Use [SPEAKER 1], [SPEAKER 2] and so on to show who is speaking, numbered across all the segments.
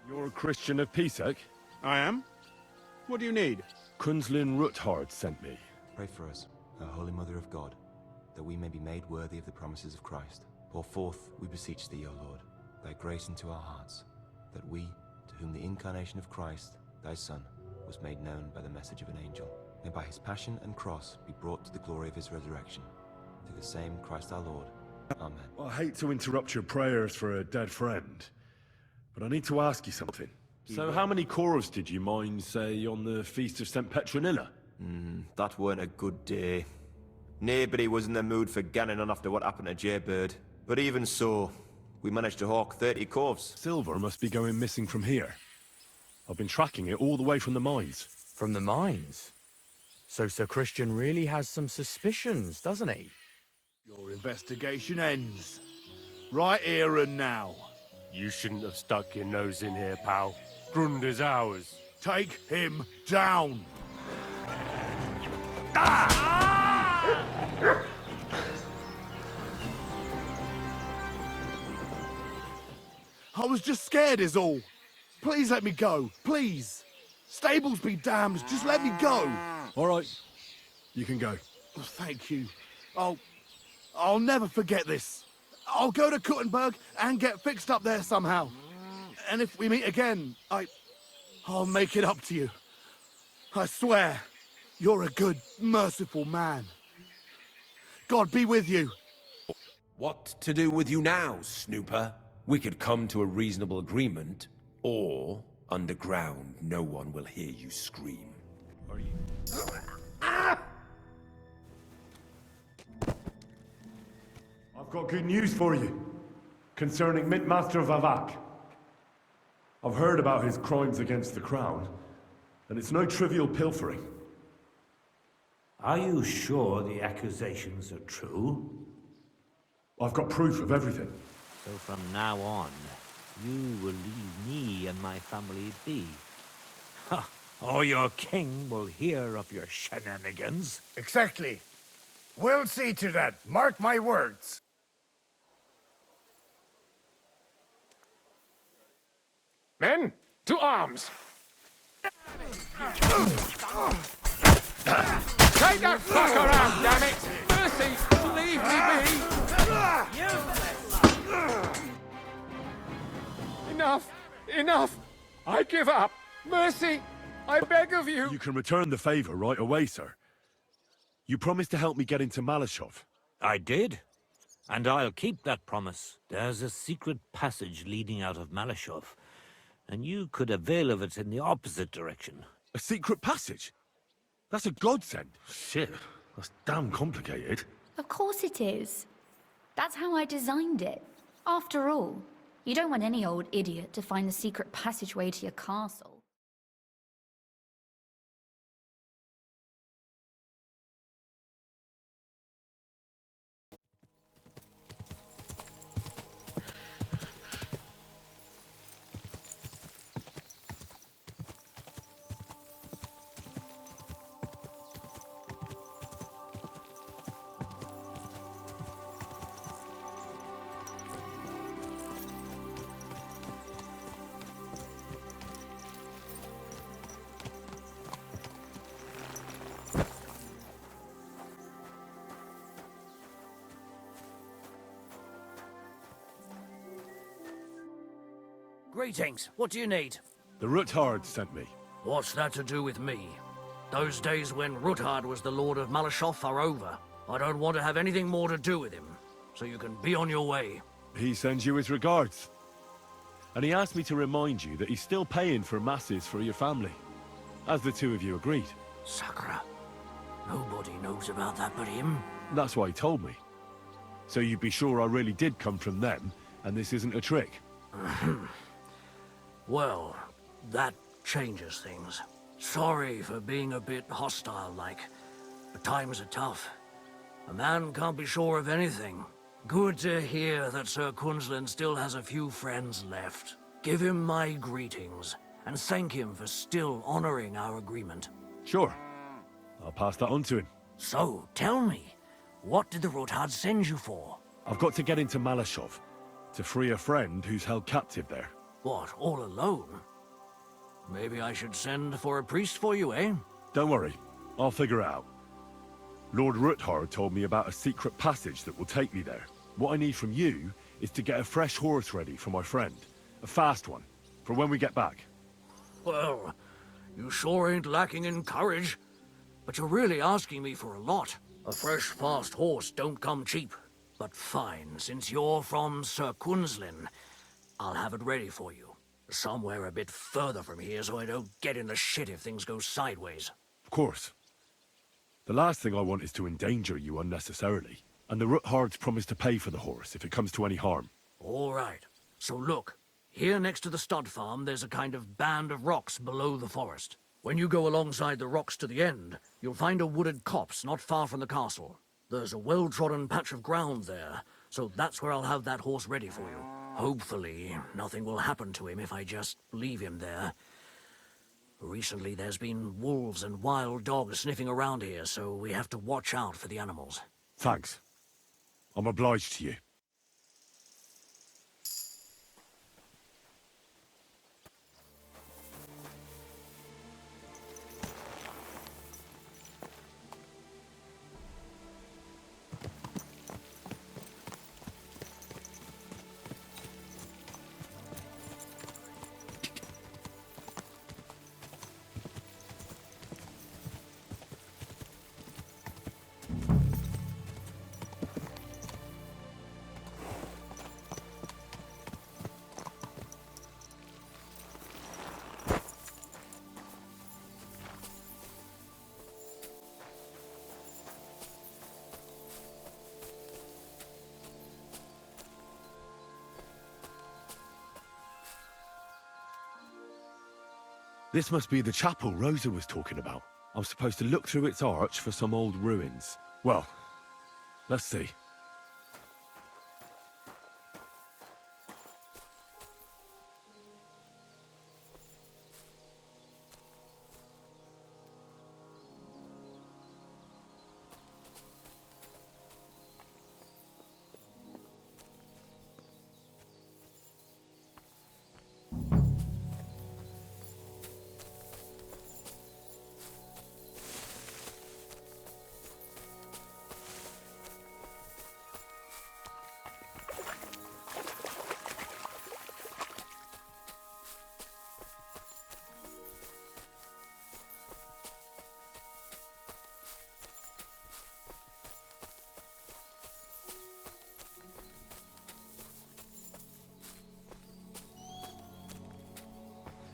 [SPEAKER 1] You're a Christian of Pisek?
[SPEAKER 2] I am? What do you need?
[SPEAKER 1] XIII Ruthard sent me.
[SPEAKER 3] Pray for us, O Holy Mother of God, that we may be made worthy of the promises of Christ. Pour forth, we beseech thee, O Lord, thy grace into our hearts, that we, to whom the incarnation of Christ, thy Son, was made known by the message of an angel, may by his passion and cross be brought to the glory of his resurrection. Through the same Christ our Lord. Amen.
[SPEAKER 1] I hate to interrupt your prayers for a dead friend, but I need to ask you something. So how many corves did you mine, say, on the Feast of St. Petronilla?
[SPEAKER 3] That weren't a good day. Nobody was in the mood for ganning on after what happened to Jaybird. But even so, we managed to hawk 30 corves.
[SPEAKER 1] Silver must be going missing from here. I've been tracking it all the way from the mines.
[SPEAKER 4] From the mines? So Sir Christian really has some suspicions, doesn't he?
[SPEAKER 2] Your investigation ends. Right here and now.
[SPEAKER 5] You shouldn't have stuck your nose in here, pal. Grunder's ours.
[SPEAKER 2] Take him down! I was just scared is all. Please let me go, please. Stables be damned, just let me go.
[SPEAKER 1] All right, you can go.
[SPEAKER 2] Oh, thank you. I'll never forget this. I'll go to Kuttenberg and get fixed up there somehow. And if we meet again, I'll make it up to you. I swear, you're a good, merciful man. God be with you.
[SPEAKER 6] What to do with you now, snooper? We could come to a reasonable agreement, or underground, no one will hear you scream.
[SPEAKER 1] Are you... I've got good news for you, concerning Mintmaster Vavak. I've heard about his crimes against the crown, and it's no trivial pilfering.
[SPEAKER 7] Are you sure the accusations are true?
[SPEAKER 1] I've got proof of everything.
[SPEAKER 7] So from now on, you will leave me and my family be. Ha! Or your king will hear of your shenanigans.
[SPEAKER 8] Exactly. We'll see to that. Mark my words.
[SPEAKER 5] Men, to arms! Take that fucker out, damn it! Mercy, leave me be! Enough! Enough! I give up! Mercy! I beg of you!
[SPEAKER 1] You can return the favor right away, sir. You promised to help me get into Malashov.
[SPEAKER 7] I did. And I'll keep that promise. There's a secret passage leading out of Malashov, and you could avail of it in the opposite direction.
[SPEAKER 1] A secret passage? That's a godsend. Shit, that's damn complicated.
[SPEAKER 9] Of course it is. That's how I designed it. After all, you don't want any old idiot to find the secret passageway to your castle.
[SPEAKER 10] Greetings. What do you need?
[SPEAKER 1] The Ruthard sent me.
[SPEAKER 10] What's that to do with me? Those days when Ruthard was the Lord of Malashov are over. I don't want to have anything more to do with him, so you can be on your way.
[SPEAKER 1] He sends you his regards. And he asked me to remind you that he's still paying for masses for your family, as the two of you agreed.
[SPEAKER 10] Sakura. Nobody knows about that but him.
[SPEAKER 1] That's why he told me. So you'd be sure I really did come from them, and this isn't a trick.
[SPEAKER 10] Well, that changes things. Sorry for being a bit hostile-like, but times are tough. A man can't be sure of anything. Good to hear that Sir Kunzlin still has a few friends left. Give him my greetings, and thank him for still honoring our agreement.
[SPEAKER 1] Sure. I'll pass that on to him.
[SPEAKER 10] So, tell me, what did the Ruthard send you for?
[SPEAKER 1] I've got to get into Malashov, to free a friend who's held captive there.
[SPEAKER 10] What, all alone? Maybe I should send for a priest for you, eh?
[SPEAKER 1] Don't worry, I'll figure it out. Lord Ruthard told me about a secret passage that will take me there. What I need from you is to get a fresh horse ready for my friend. A fast one, for when we get back.
[SPEAKER 10] Well, you sure ain't lacking in courage. But you're really asking me for a lot. A fresh, fast horse don't come cheap. But fine, since you're from Sir Quinslin, I'll have it ready for you. Somewhere a bit further from here so I don't get in the shit if things go sideways.
[SPEAKER 1] Of course. The last thing I want is to endanger you unnecessarily. And the Ruthards promised to pay for the horse if it comes to any harm.
[SPEAKER 10] All right. So look, here next to the stud farm there's a kind of band of rocks below the forest. When you go alongside the rocks to the end, you'll find a wooded copse not far from the castle. There's a well-trodden patch of ground there, so that's where I'll have that horse ready for you. Hopefully, nothing will happen to him if I just leave him there. Recently, there's been wolves and wild dogs sniffing around here, so we have to watch out for the animals.
[SPEAKER 1] Thanks. I'm obliged to you. This must be the chapel Rosa was talking about. I'm supposed to look through its arch for some old ruins. Well, let's see.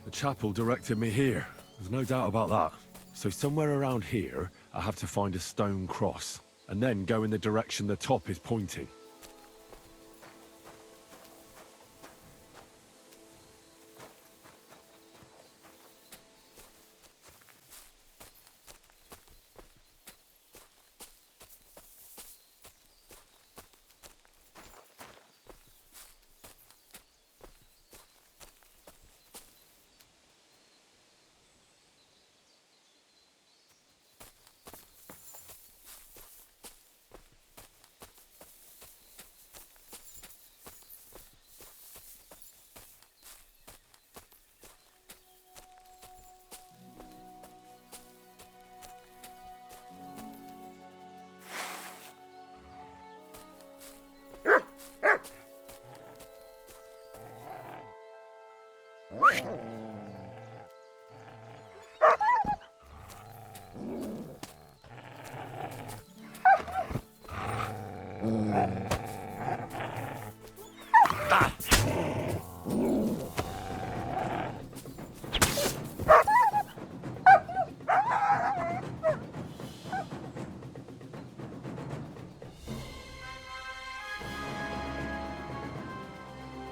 [SPEAKER 1] The chapel directed me here. There's no doubt about that. So somewhere around here, I have to find a stone cross, and then go in the direction the top is pointing.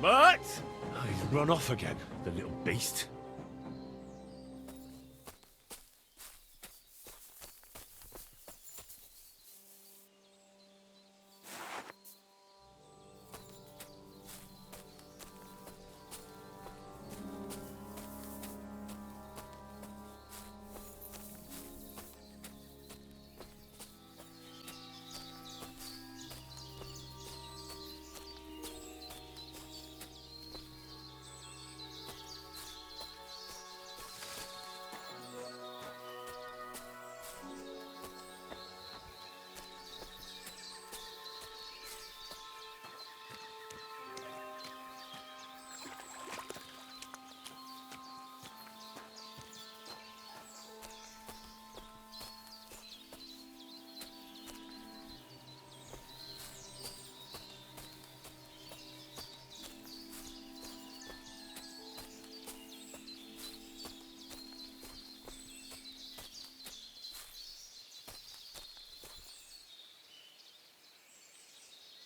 [SPEAKER 1] But he's run off again, the little beast.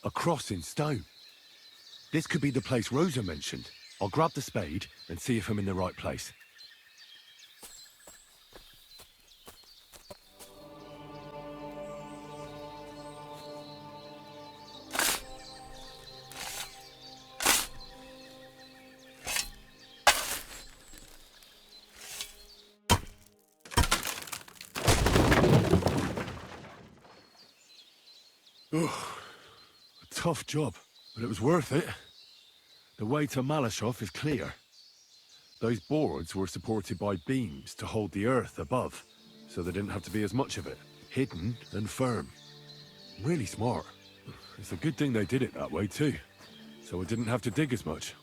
[SPEAKER 1] A cross in stone. This could be the place Rosa mentioned. I'll grab the spade and see if I'm in the right place. A tough job, but it was worth it. The way to Malashov is clear. Those boards were supported by beams to hold the earth above, so there didn't have to be as much of it. Hidden and firm. Really smart. It's a good thing they did it that way too, so I didn't have to dig as much.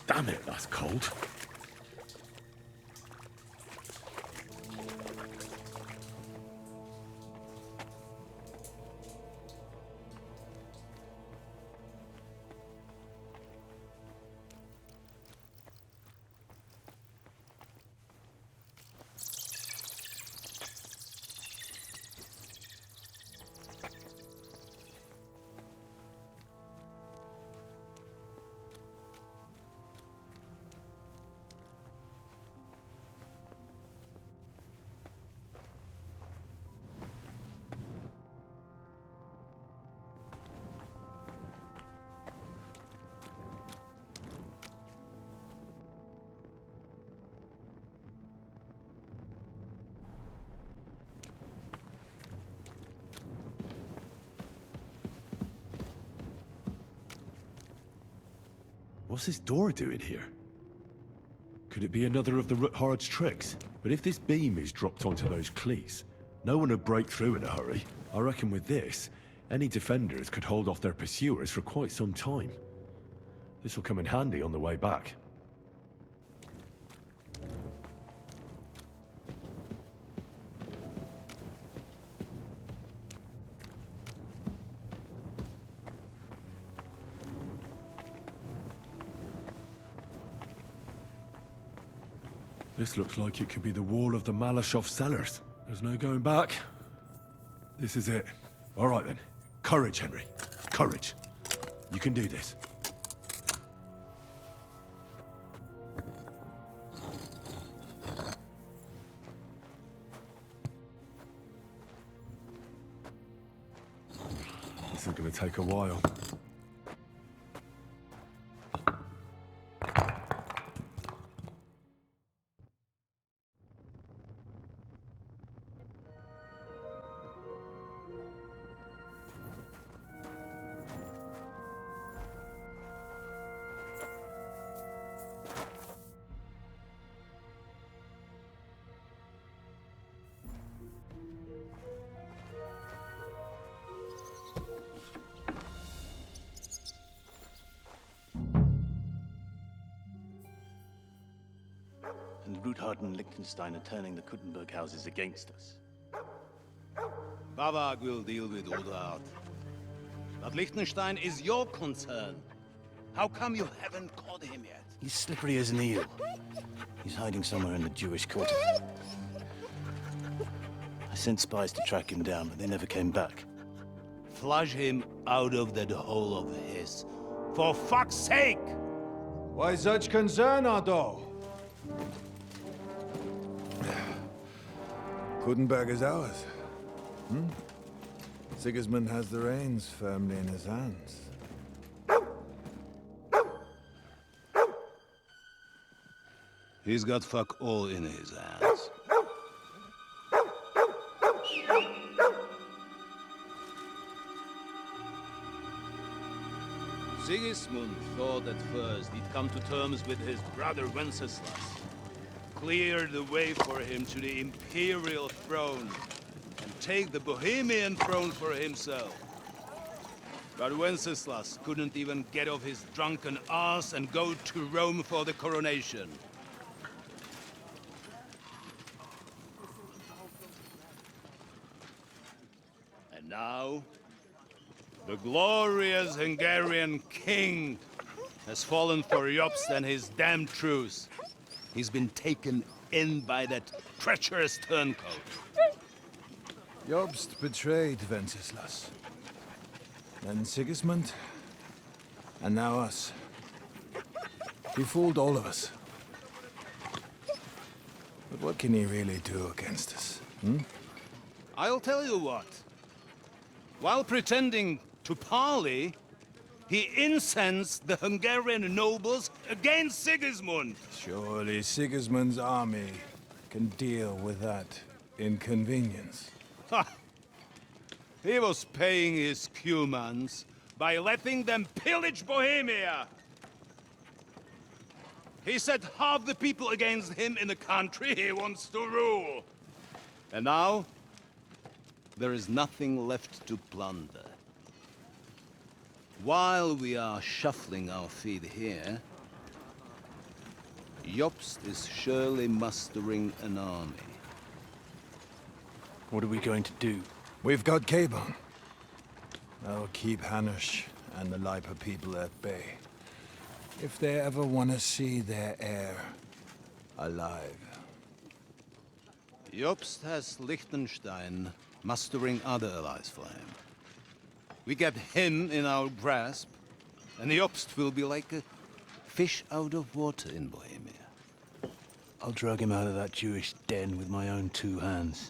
[SPEAKER 1] Damn it, that's cold. What's this door doing here? Could it be another of the Ruthard's tricks? But if this beam is dropped onto those cleats, no one would break through in a hurry. I reckon with this, any defenders could hold off their pursuers for quite some time. This will come in handy on the way back. This looks like it could be the wall of the Malashov cellars. There's no going back. This is it. All right then. Courage, Henry. Courage. You can do this. This is going to take a while.
[SPEAKER 11] Ruthard and Liechtenstein are turning the Kuttenberg houses against us.
[SPEAKER 12] Bavag will deal with Ruthard. But Liechtenstein is your concern. How come you haven't caught him yet?
[SPEAKER 11] He's slippery as an eel. He's hiding somewhere in the Jewish quarter. I sent spies to track him down, but they never came back.
[SPEAKER 12] Flush him out of that hole of his. For fuck's sake!
[SPEAKER 13] Why such concern, Otto? Kuttenberg is ours. Sigismund has the reins firmly in his hands.
[SPEAKER 12] He's got fuck all in his hands. Sigismund thought at first he'd come to terms with his brother Wenceslas, clear the way for him to the imperial throne, and take the Bohemian throne for himself. But Wenceslas couldn't even get off his drunken ass and go to Rome for the coronation. And now, the glorious Hungarian king has fallen for Jobst and his damned truce. He's been taken in by that treacherous turncoat.
[SPEAKER 13] Jobst betrayed Wenceslas. Then Sigismund. And now us. He fooled all of us. But what can he really do against us?
[SPEAKER 12] I'll tell you what. While pretending to parley, he incensed the Hungarian nobles against Sigismund.
[SPEAKER 13] Surely Sigismund's army can deal with that inconvenience.
[SPEAKER 12] Ha! He was paying his Cumans by letting them pillage Bohemia. He set half the people against him in the country he wants to rule. And now, there is nothing left to plunder. While we are shuffling our feet here, Jobst is surely mustering an army.
[SPEAKER 11] What are we going to do?
[SPEAKER 13] We've got Cabon. That'll keep Hanush and the Lipa people at bay. If they ever want to see their heir alive.
[SPEAKER 12] Jobst has Liechtenstein mustering other allies for him. We get him in our grasp, and Jobst will be like a fish out of water in Bohemia.
[SPEAKER 11] I'll drag him out of that Jewish den with my own 2 hands.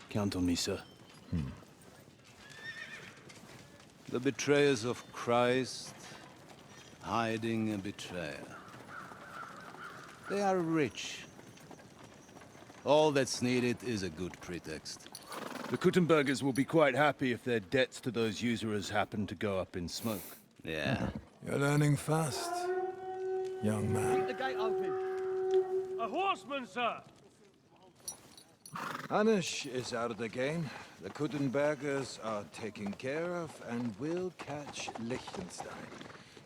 [SPEAKER 11] Count on me, sir.
[SPEAKER 12] The betrayers of Christ, hiding a betrayer. They are rich. All that's needed is a good pretext.
[SPEAKER 11] The Kuttenbergers will be quite happy if their debts to those usurers happen to go up in smoke.
[SPEAKER 12] Yeah.
[SPEAKER 13] You're learning fast, young man.
[SPEAKER 10] The gate open. A horseman, sir!
[SPEAKER 13] Hanush is out of the game. The Kuttenbergers are taken care of, and we'll catch Liechtenstein.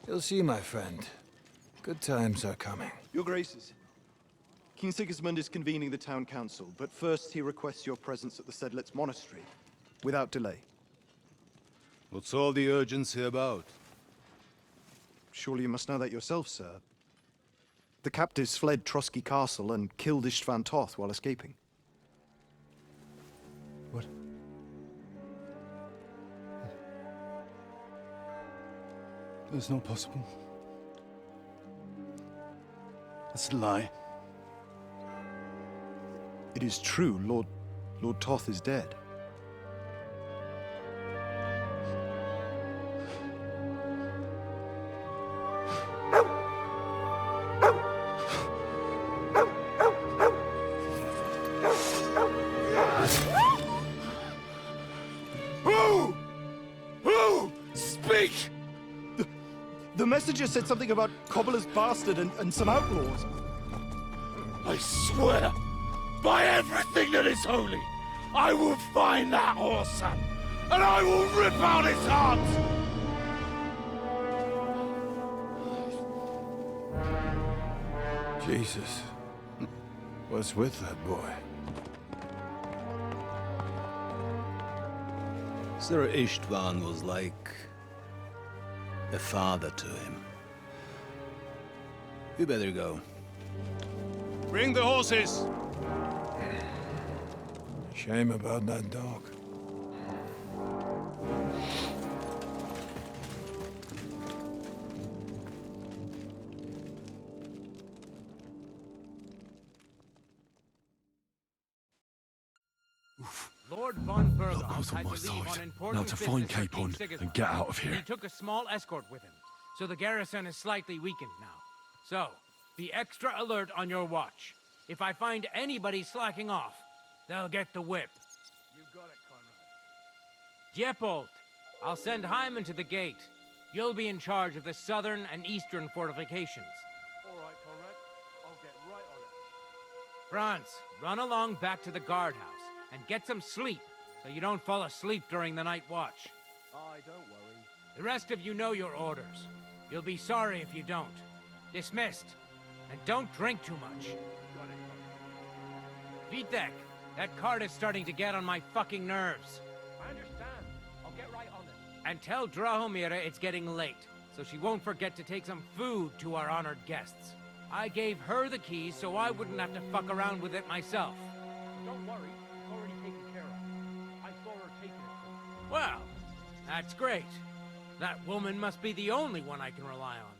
[SPEAKER 13] You'll see, my friend. Good times are coming.
[SPEAKER 14] Your Graces, King Sigismund is convening the town council, but first he requests your presence at the Sedlitz monastery, without delay.
[SPEAKER 12] What's all the urgency about?
[SPEAKER 14] Surely you must know that yourself, sir. The captives fled Trotsky Castle and killed Istvan Toth while escaping.
[SPEAKER 13] What?
[SPEAKER 11] That's not possible. That's a lie.
[SPEAKER 14] It is true, Lord Toth is dead.
[SPEAKER 12] Who? Speak!
[SPEAKER 14] The messenger said something about Cobbler's bastard and some outlaws.
[SPEAKER 12] I swear, by everything that is holy, I will find that whoreson, and I will rip out his heart!
[SPEAKER 13] Jesus. What's with that boy?
[SPEAKER 11] Sir Istvan was like a father to him. You better go.
[SPEAKER 12] Bring the horses!
[SPEAKER 13] Shame about that dog.
[SPEAKER 7] Lord von Burgos
[SPEAKER 1] Look what's on
[SPEAKER 7] had
[SPEAKER 1] my
[SPEAKER 7] to leave
[SPEAKER 1] side.
[SPEAKER 7] on important
[SPEAKER 1] Now to find
[SPEAKER 7] business for
[SPEAKER 1] Capon
[SPEAKER 7] King Sigismund,
[SPEAKER 1] and get out of
[SPEAKER 7] and
[SPEAKER 1] here.
[SPEAKER 7] he took a small escort with him, so the garrison is slightly weakened now. So, be extra alert on your watch. If I find anybody slacking off, they'll get the whip.
[SPEAKER 2] You got it, Conrad.
[SPEAKER 7] Diepold, I'll send Hyman to the gate. You'll be in charge of the southern and eastern fortifications.
[SPEAKER 2] All right, Conrad. I'll get right on it.
[SPEAKER 7] Franz, run along back to the guardhouse and get some sleep so you don't fall asleep during the night watch.
[SPEAKER 2] Aye, don't worry.
[SPEAKER 7] The rest of you know your orders. You'll be sorry if you don't. Dismissed. And don't drink too much.
[SPEAKER 2] Got it.
[SPEAKER 7] Vitek, that cart is starting to get on my fucking nerves.
[SPEAKER 2] I understand. I'll get right on it.
[SPEAKER 7] And tell Drahomira it's getting late, so she won't forget to take some food to our honored guests. I gave her the keys so I wouldn't have to fuck around with it myself.
[SPEAKER 2] Don't worry. It's already taken care of. I saw her taking it.
[SPEAKER 7] Well, that's great. That woman must be the only one I can rely on.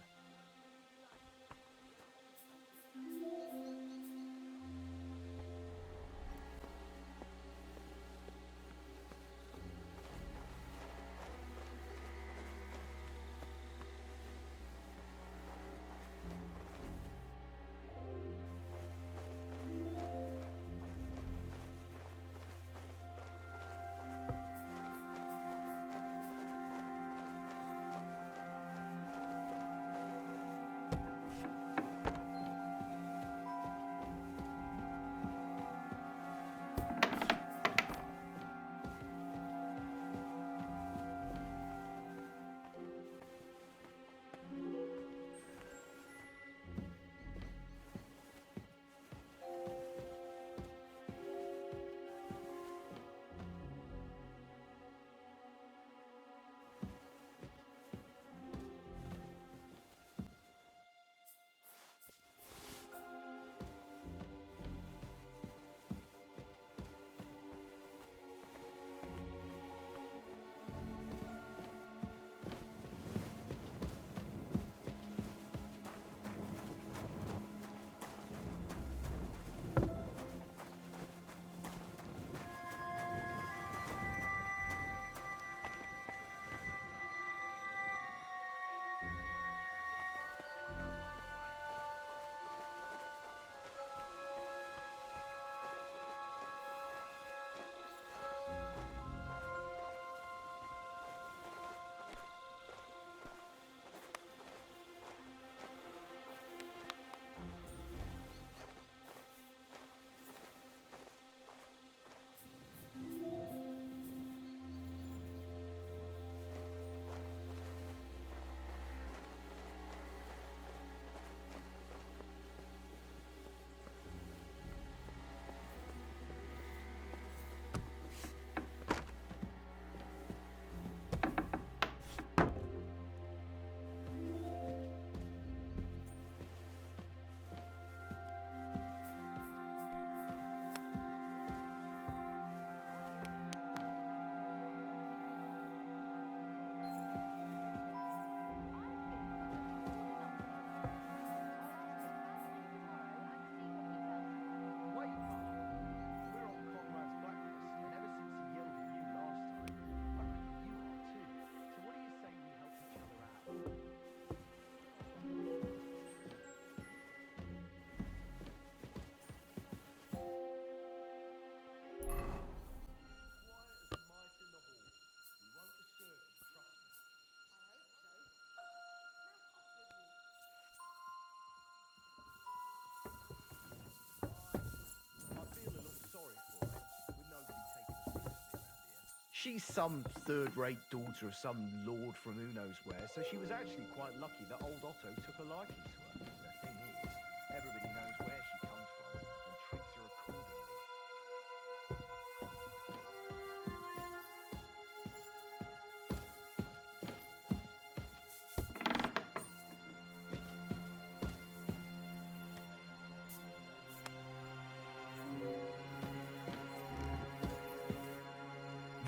[SPEAKER 2] She's some third-rate daughter of some lord from who knows where, so she was actually quite lucky that old Otto took a liking to her. The thing is, everybody knows where she comes from and treats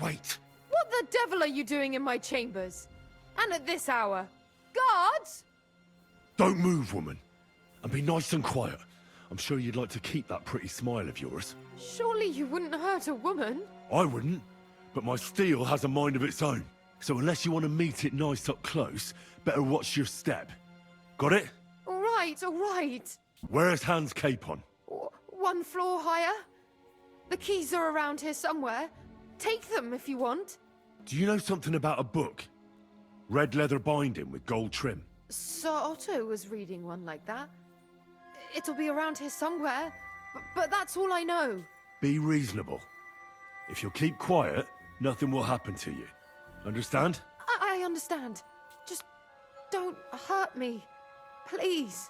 [SPEAKER 1] Wait.
[SPEAKER 15] What the devil are you doing in my chambers? And at this hour? Guards?
[SPEAKER 1] Don't move, woman. And be nice and quiet. I'm sure you'd like to keep that pretty smile of yours.
[SPEAKER 15] Surely you wouldn't hurt a woman?
[SPEAKER 1] I wouldn't, but my steel has a mind of its own. So unless you want to meet it nice up close, better watch your step. Got it?
[SPEAKER 15] All right, all right.
[SPEAKER 1] Where's Hans Capon?
[SPEAKER 15] One floor higher. The keys are around here somewhere. Take them if you want.
[SPEAKER 1] Do you know something about a book? Red leather binding with gold trim.
[SPEAKER 15] Sir Otto was reading one like that. It'll be around here somewhere, but that's all I know.
[SPEAKER 1] Be reasonable. If you'll keep quiet, nothing will happen to you. Understand?
[SPEAKER 15] I understand. Just don't hurt me. Please.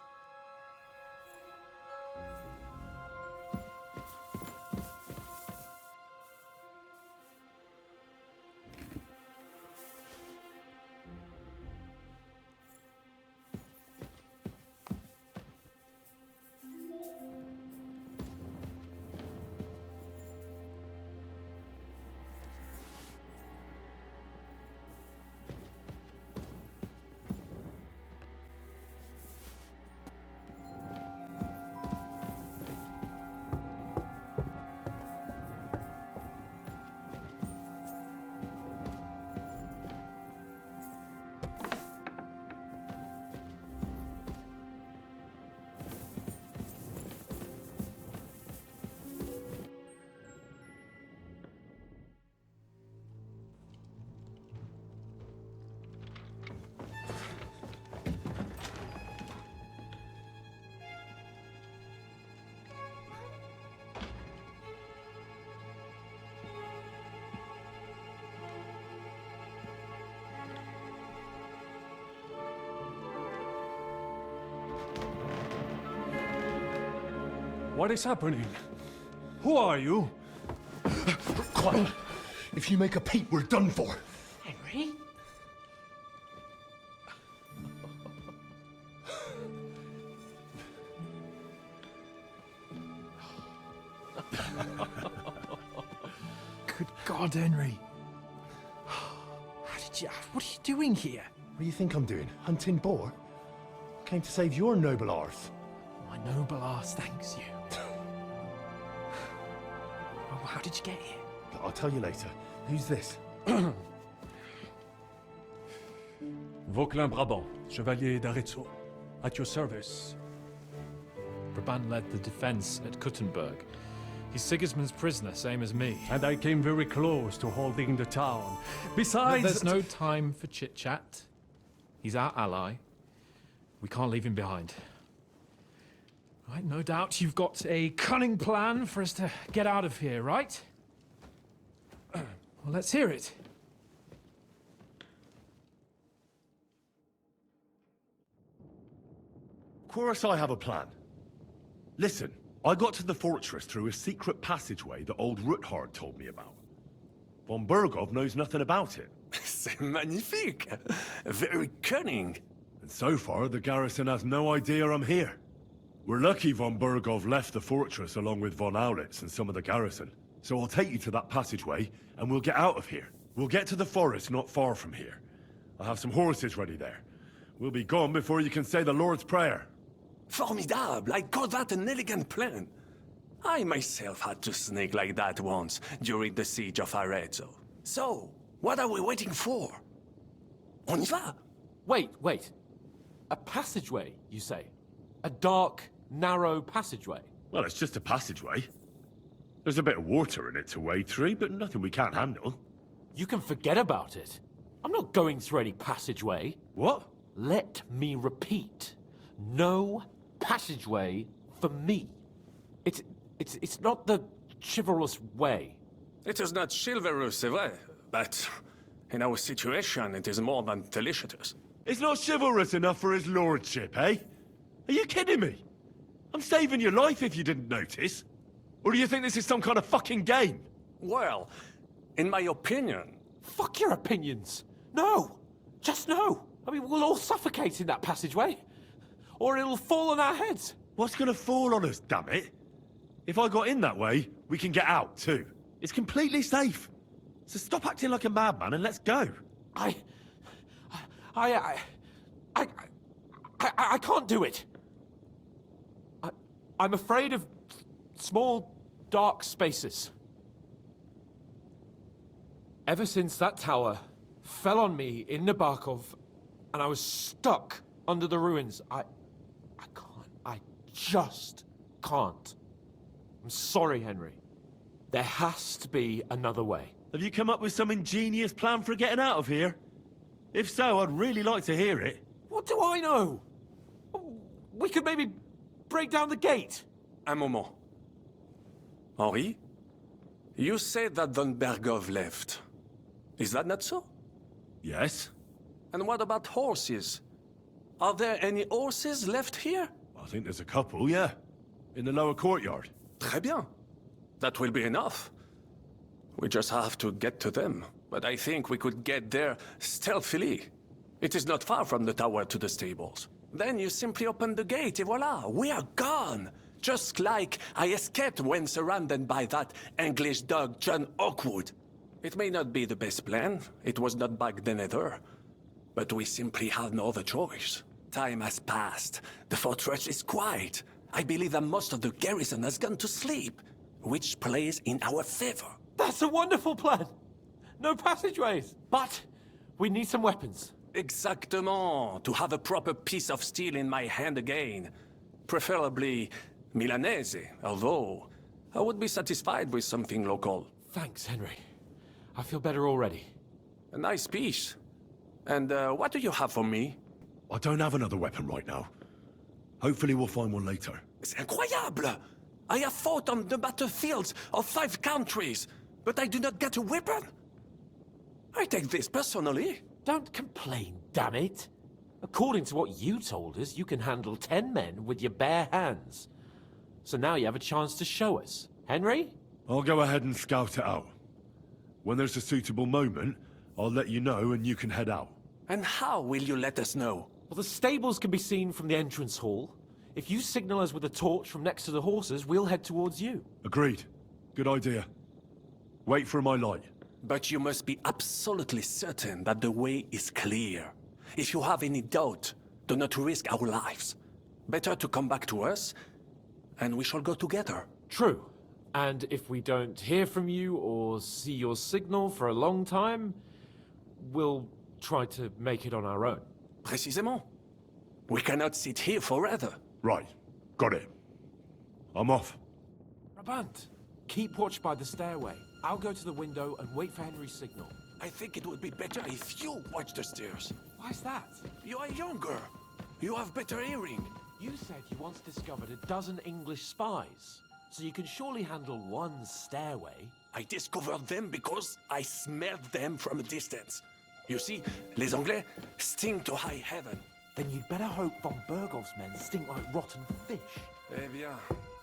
[SPEAKER 16] What is happening? Who are you?
[SPEAKER 1] Quiet. If you make a peep, we're done for.
[SPEAKER 7] Henry?
[SPEAKER 11] Good God, Henry. What are you doing here?
[SPEAKER 1] What do you think I'm doing? Hunting boar? I came to save your noble arse.
[SPEAKER 11] My noble arse thanks you. Well, how did you get here?
[SPEAKER 1] I'll tell you later. Who's this?
[SPEAKER 16] Vauquelin-Brabant, Chevalier d'Arezzo. At your service.
[SPEAKER 17] Brabant led the defense at Kuttenberg. He's Sigismund's prisoner, same as me.
[SPEAKER 16] And I came very close to holding the town. Besides...
[SPEAKER 17] There's no time for chit-chat. He's our ally. We can't leave him behind. Right, no doubt you've got a cunning plan for us to get out of here, right? Well, let's hear it.
[SPEAKER 1] Of course I have a plan. Listen, I got to the fortress through a secret passageway that old Ruthard told me about. Von Burgov knows nothing about it.
[SPEAKER 18] C'est magnifique! Very cunning.
[SPEAKER 1] And so far, the garrison has no idea I'm here. We're lucky Von Burgov left the fortress along with Von Aulitz and some of the garrison. So I'll take you to that passageway, and we'll get out of here. We'll get to the forest not far from here. I'll have some horses ready there. We'll be gone before you can say the Lord's Prayer.
[SPEAKER 18] Formidable! I call that an elegant plan. I myself had to sneak like that once during the siege of Arezzo. So, what are we waiting for? On y va!
[SPEAKER 19] Wait. A passageway, you say? A dark, narrow passageway?
[SPEAKER 1] Well, it's just a passageway. There's a bit of water in it to wade through, but nothing we can't handle.
[SPEAKER 19] You can forget about it. I'm not going through any passageway.
[SPEAKER 1] What?
[SPEAKER 19] Let me repeat. No passageway for me. It's not the chivalrous way.
[SPEAKER 18] It is not chivalrous, c'est vrai, but in our situation, it is more than delicious.
[SPEAKER 1] It's not chivalrous enough for his lordship, eh? Are you kidding me? I'm saving your life if you didn't notice. Or do you think this is some kind of fucking game?
[SPEAKER 18] Well, in my opinion...
[SPEAKER 19] Fuck your opinions. No. Just no. I mean, we'll all suffocate in that passageway. Or it'll fall on our heads.
[SPEAKER 1] What's gonna fall on us, damn it? If I got in that way, we can get out, too. It's completely safe.
[SPEAKER 6] So stop acting like a madman and let's go.
[SPEAKER 19] I can't do it. I'm afraid of small, dark spaces. Ever since that tower fell on me in Nabokov, and I was stuck under the ruins, I just can't. I'm sorry, Henry. There has to be another way.
[SPEAKER 6] Have you come up with some ingenious plan for getting out of here? If so, I'd really like to hear it.
[SPEAKER 19] What do I know? We could maybe break down the gate.
[SPEAKER 18] Un moment. Henri? You said that Von Bergov left. Is that not so?
[SPEAKER 1] Yes.
[SPEAKER 18] And what about horses? Are there any horses left here?
[SPEAKER 1] I think there's a couple, yeah. In the lower courtyard.
[SPEAKER 18] Très bien. That will be enough. We just have to get to them. But I think we could get there stealthily. It is not far from the tower to the stables. Then you simply open the gate, et voila, we are gone! Just like I escaped when surrounded by that English dog John Oakwood. It may not be the best plan, it was not back then either. But we simply had no other choice. Time has passed. The fortress is quiet. I believe that most of the garrison has gone to sleep, which plays in our favor.
[SPEAKER 19] That's a wonderful plan! No passageways! But we need some weapons.
[SPEAKER 18] Exactement. To have a proper piece of steel in my hand again. Preferably Milanese, although I would be satisfied with something local.
[SPEAKER 19] Thanks, Henry. I feel better already.
[SPEAKER 18] A nice piece. And what do you have for me?
[SPEAKER 1] I don't have another weapon right now. Hopefully we'll find one later.
[SPEAKER 18] C'est incroyable! I have fought on the battlefields of 5 countries, but I do not get a weapon. I take this personally.
[SPEAKER 19] Don't complain, damn it. According to what you told us, you can handle 10 men with your bare hands. So now you have a chance to show us. Henry?
[SPEAKER 1] I'll go ahead and scout it out. When there's a suitable moment, I'll let you know and you can head out.
[SPEAKER 18] And how will you let us know?
[SPEAKER 19] Well, the stables can be seen from the entrance hall. If you signal us with a torch from next to the horses, we'll head towards you.
[SPEAKER 1] Agreed. Good idea. Wait for my light.
[SPEAKER 18] But you must be absolutely certain that the way is clear. If you have any doubt, do not risk our lives. Better to come back to us, and we shall go together.
[SPEAKER 19] True. And if we don't hear from you or see your signal for a long time, we'll try to make it on our own.
[SPEAKER 18] Précisément. We cannot sit here forever.
[SPEAKER 1] Right. Got it. I'm off.
[SPEAKER 19] Brabant, keep watch by the stairway. I'll go to the window and wait for Henry's signal.
[SPEAKER 18] I think it would be better if you watch the stairs.
[SPEAKER 19] Why's that?
[SPEAKER 18] You are younger. You have better hearing.
[SPEAKER 19] You said you once discovered a dozen English spies. So you can surely handle one stairway.
[SPEAKER 18] I discovered them because I smelled them from a distance. You see, les Anglais stink to high heaven.
[SPEAKER 19] Then you'd better hope von Bergov's men stink like rotten fish.
[SPEAKER 18] Eh bien,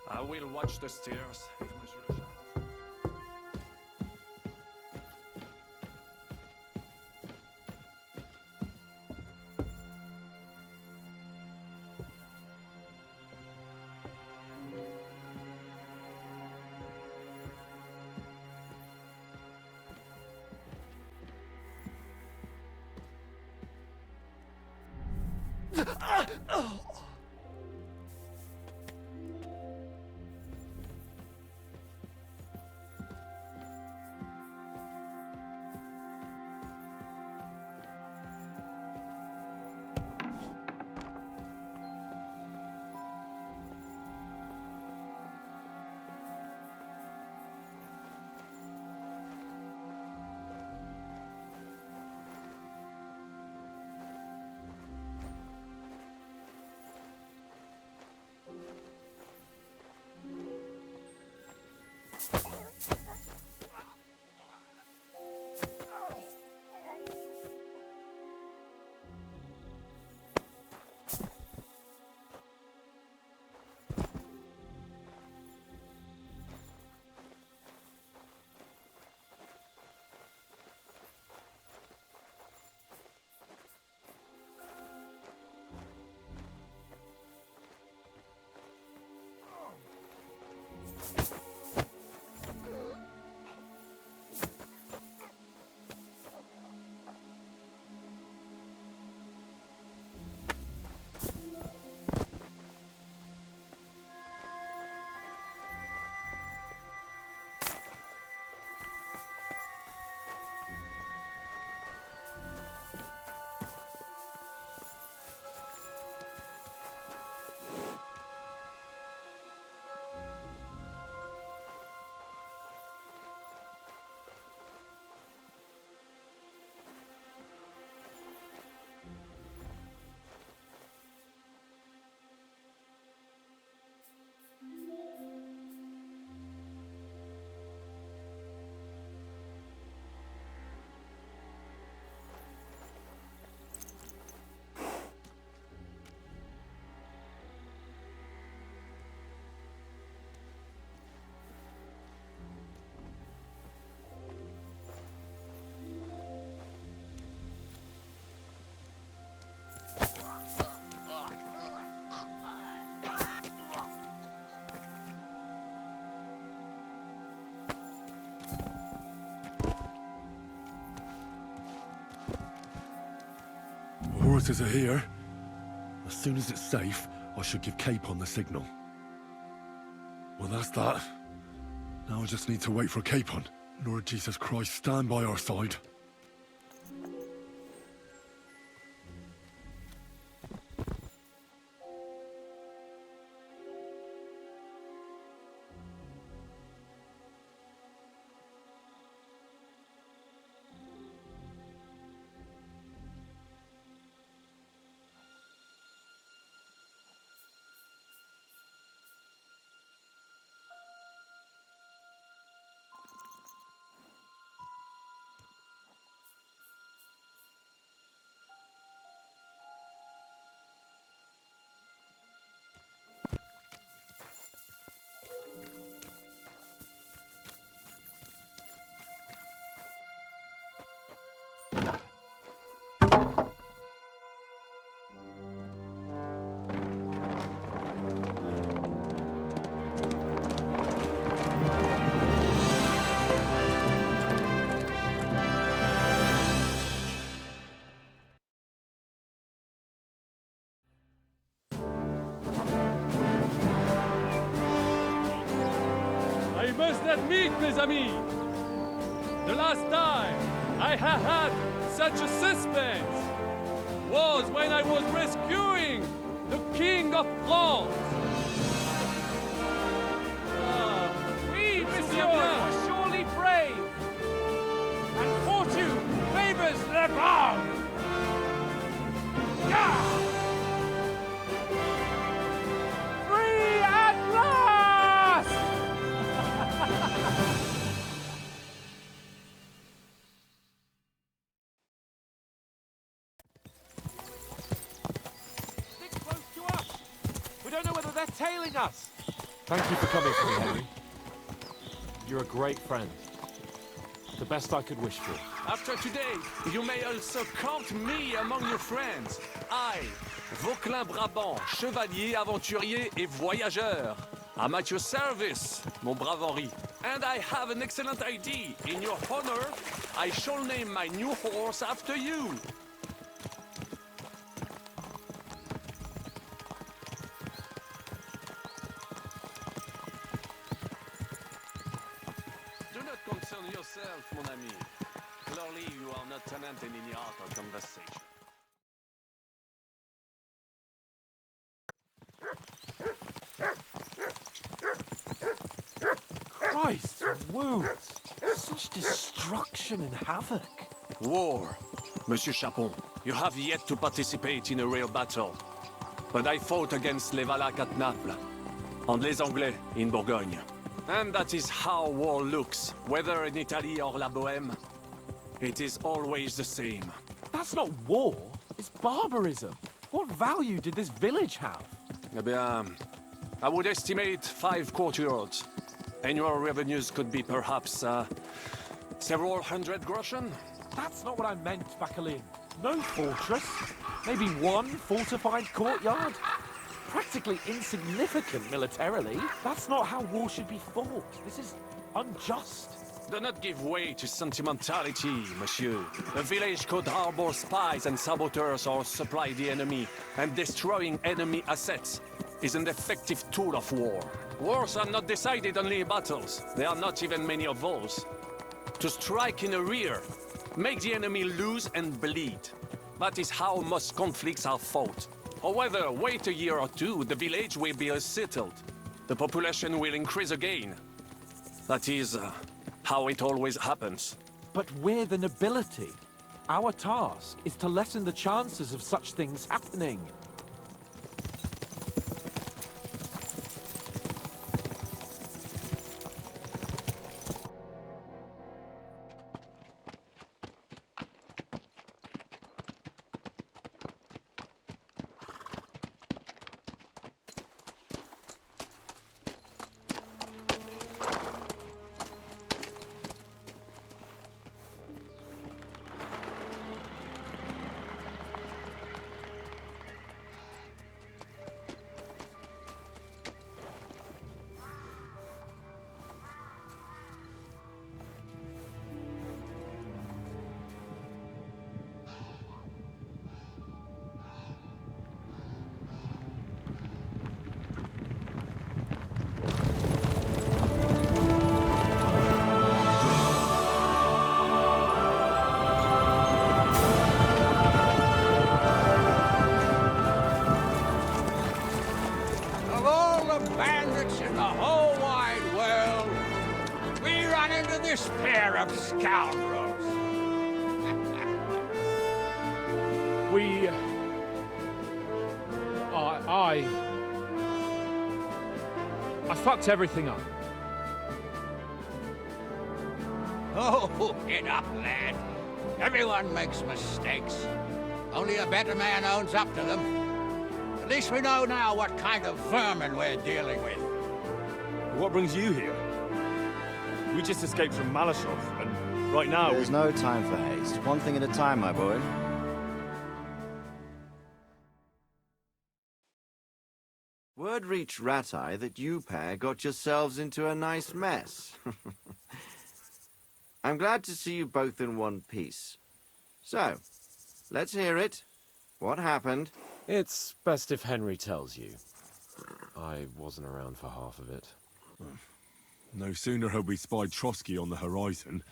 [SPEAKER 18] I will watch the stairs.
[SPEAKER 1] forces are here. As soon as it's safe, I should give Capon the signal. Well, that's that. Now I just need to wait for Capon. Lord Jesus Christ, stand by our side.
[SPEAKER 16] I must admit, mes amis, the last time I have had such a suspense was when I was rescuing the King of France.
[SPEAKER 7] We, monsieur, are surely brave, and fortune favors the brave. Free at last! Stick close to us. We don't know whether they're tailing us.
[SPEAKER 19] Thank you for coming for me, Henry. You're a great friend. The best I could wish for.
[SPEAKER 18] After today, you may also count me among your friends. I, Vauquelin Brabant, chevalier, aventurier et voyageur. I'm at your service, mon brave Henri. And I have an excellent idea. In your honor, I shall name my new horse after you. Do not concern yourself, mon ami. Clearly, you are not tenant in any art or conversation.
[SPEAKER 19] Christ, wounds! Such destruction and havoc.
[SPEAKER 18] War. Monsieur Chapon, you have yet to participate in a real battle. But I fought against les Valaques at Naples, and les Anglais in Bourgogne. And that is how war looks, whether in Italy or La Bohème. It is always the same.
[SPEAKER 19] That's not war, it's barbarism. What value did this village have?
[SPEAKER 18] Eh bien, I would estimate 5 courtyards. Annual revenues could be perhaps, several hundred groschen.
[SPEAKER 19] That's not what I meant, Bacalin. No fortress. Maybe one fortified courtyard. Practically insignificant militarily. That's not how war should be fought. This is unjust.
[SPEAKER 18] Do not give way to sentimentality, monsieur. A village could harbor spies and saboteurs or supply the enemy, and destroying enemy assets is an effective tool of war. Wars are not decided only in battles. There are not even many of those. To strike in the rear, make the enemy lose and bleed. That is how most conflicts are fought. However, wait a year or two, the village will be settled. The population will increase again. That is how it always happens.
[SPEAKER 19] But we're the nobility. Our task is to lessen the chances of such things happening.
[SPEAKER 5] this pair of scoundrels?
[SPEAKER 17] We... I fucked everything up.
[SPEAKER 5] Oh, get up, lad. Everyone makes mistakes. Only a better man owns up to them. At least we know now what kind of vermin we're dealing with.
[SPEAKER 1] What brings you here? We just escaped from Malashov, and right now
[SPEAKER 20] There's no time for haste. One thing at a time, my boy. Word reached Rat-Eye that you pair got yourselves into a nice mess. I'm glad to see you both in one piece. So, let's hear it. What happened?
[SPEAKER 21] It's best if Henry tells you. I wasn't around for half of it.
[SPEAKER 1] No sooner had we spied Trotsky on the horizon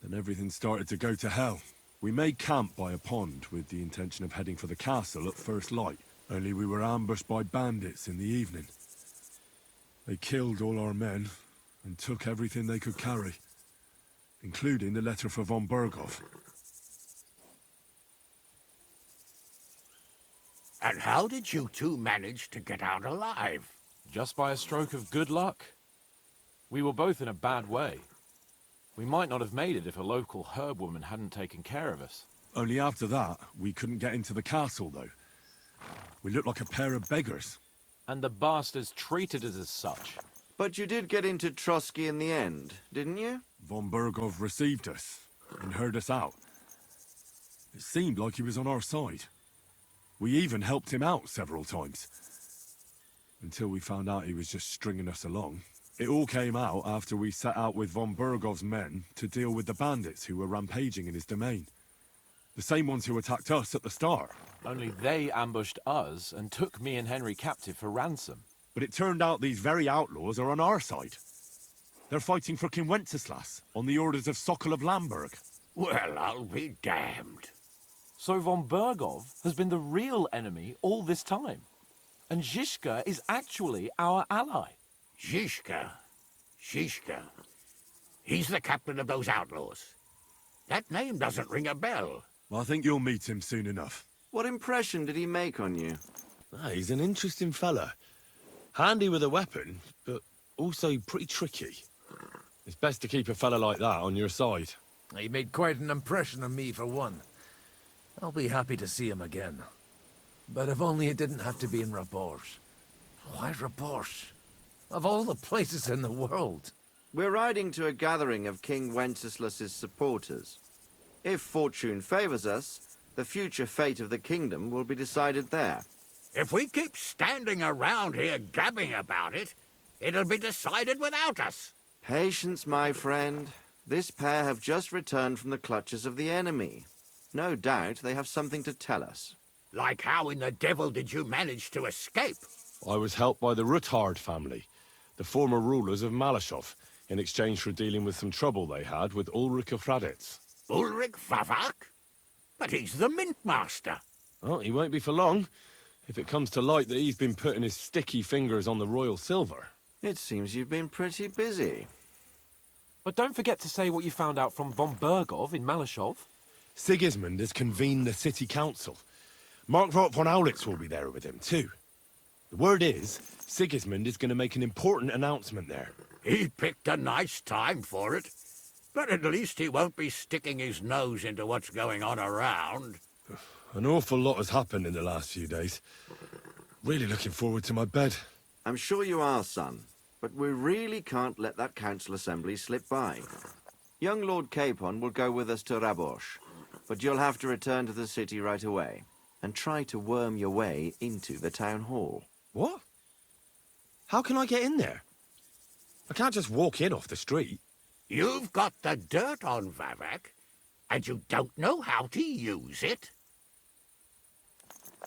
[SPEAKER 1] than everything started to go to hell. We made camp by a pond with the intention of heading for the castle at first light, only we were ambushed by bandits in the evening. They killed all our men and took everything they could carry, including the letter for von Berghoff.
[SPEAKER 5] And how did you two manage to get out alive?
[SPEAKER 21] Just by a stroke of good luck. We were both in a bad way. We might not have made it if a local herb woman hadn't taken care of us.
[SPEAKER 1] Only after that, we couldn't get into the castle, though. We looked like a pair of beggars.
[SPEAKER 21] And the bastards treated us as such.
[SPEAKER 20] But you did get into Trotsky in the end, didn't you?
[SPEAKER 1] Von Berghoff received us and heard us out. It seemed like he was on our side. We even helped him out several times. Until we found out he was just stringing us along. It all came out after we set out with von Berghoff's men to deal with the bandits who were rampaging in his domain. The same ones who attacked us at the start.
[SPEAKER 21] Only they ambushed us and took me and Henry captive for ransom.
[SPEAKER 1] But it turned out these very outlaws are on our side. They're fighting for King Wenceslas on the orders of Sokol of Lamberg.
[SPEAKER 5] Well, I'll be damned.
[SPEAKER 21] So von Berghoff has been the real enemy all this time. And Zizka is actually our ally.
[SPEAKER 5] Zizka? He's the captain of those outlaws. That name doesn't ring a bell.
[SPEAKER 1] I think you'll meet him soon enough.
[SPEAKER 20] What impression did he make on you?
[SPEAKER 1] He's an interesting fella. Handy with a weapon, but also pretty tricky. It's best to keep a fella like that on your side.
[SPEAKER 22] He made quite an impression on me, for one. I'll be happy to see him again. But if only it didn't have to be in Rabors. Why Rabors? Of all the places in the world.
[SPEAKER 20] We're riding to a gathering of King Wenceslas's supporters. If fortune favors us, the future fate of the kingdom will be decided there.
[SPEAKER 5] If we keep standing around here gabbing about it, it'll be decided without us.
[SPEAKER 20] Patience, my friend. This pair have just returned from the clutches of the enemy. No doubt they have something to tell us.
[SPEAKER 5] Like how in the devil did you manage to escape?
[SPEAKER 1] I was helped by the Ruthard family, the former rulers of Malashov, in exchange for dealing with some trouble they had with Ulrich of Raditz.
[SPEAKER 5] Ulrich Vavak? But he's the mint master.
[SPEAKER 1] Well, he won't be for long, if it comes to light that he's been putting his sticky fingers on the royal silver.
[SPEAKER 20] It seems you've been pretty busy.
[SPEAKER 21] But don't forget to say what you found out from von Berghoff in Malashov.
[SPEAKER 1] Sigismund has convened the city council. Markvart von Aulitz will be there with him, too. The word is, Sigismund is going to make an important announcement there.
[SPEAKER 5] He picked a nice time for it. But at least he won't be sticking his nose into what's going on around.
[SPEAKER 1] An awful lot has happened in the last few days. Really looking forward to my bed.
[SPEAKER 20] I'm sure you are, son. But we really can't let that council assembly slip by. Young Lord Capon will go with us to Rabosh, but you'll have to return to the city right away and try to worm your way into the town hall.
[SPEAKER 1] What? How can I get in there? I can't just walk in off the street.
[SPEAKER 5] You've got the dirt on Vavak, and you don't know how to use it?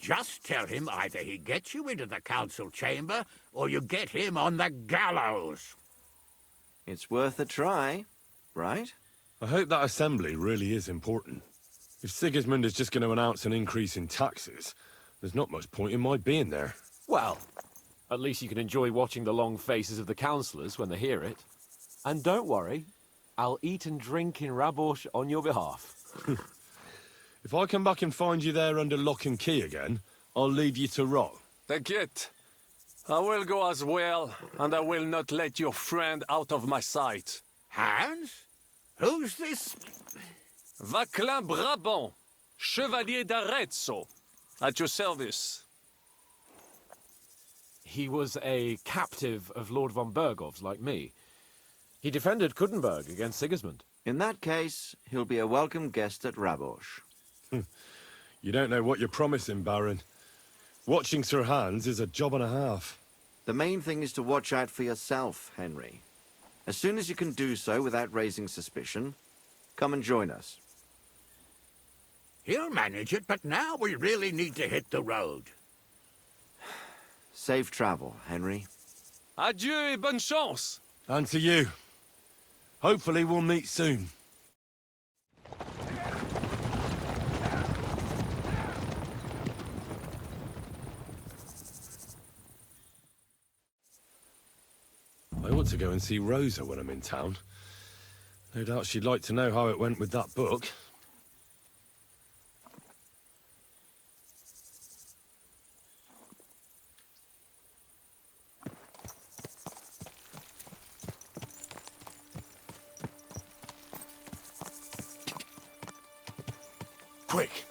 [SPEAKER 5] Just tell him either he gets you into the council chamber, or you get him on the gallows.
[SPEAKER 20] It's worth a try, right?
[SPEAKER 1] I hope that assembly really is important. If Sigismund is just going to announce an increase in taxes, there's not much point in my being there.
[SPEAKER 21] Well, at least you can enjoy watching the long faces of the councillors when they hear it. And don't worry, I'll eat and drink in Rabosh on your behalf.
[SPEAKER 1] If I come back and find you there under lock and key again, I'll leave you to rot.
[SPEAKER 18] Take it. I will go as well, and I will not let your friend out of my sight.
[SPEAKER 5] Hans? Who's this?
[SPEAKER 18] Vaclin Brabant, Chevalier d'Arezzo, at your service.
[SPEAKER 21] He was a captive of Lord von Bergov's, like me. He defended Kuttenberg against Sigismund.
[SPEAKER 20] In that case, he'll be a welcome guest at Rabosh.
[SPEAKER 1] You don't know what you're promising, Baron. Watching Sir Hans is a job and a half.
[SPEAKER 20] The main thing is to watch out for yourself, Henry. As soon as you can do so without raising suspicion, come and join us.
[SPEAKER 5] He'll manage it, but now we really need to hit the road.
[SPEAKER 20] Safe travel, Henry.
[SPEAKER 18] Adieu et bonne chance.
[SPEAKER 1] And to you. Hopefully we'll meet soon. I ought to go and see Rosa when I'm in town. No doubt she'd like to know how it went with that book.
[SPEAKER 2] Quick!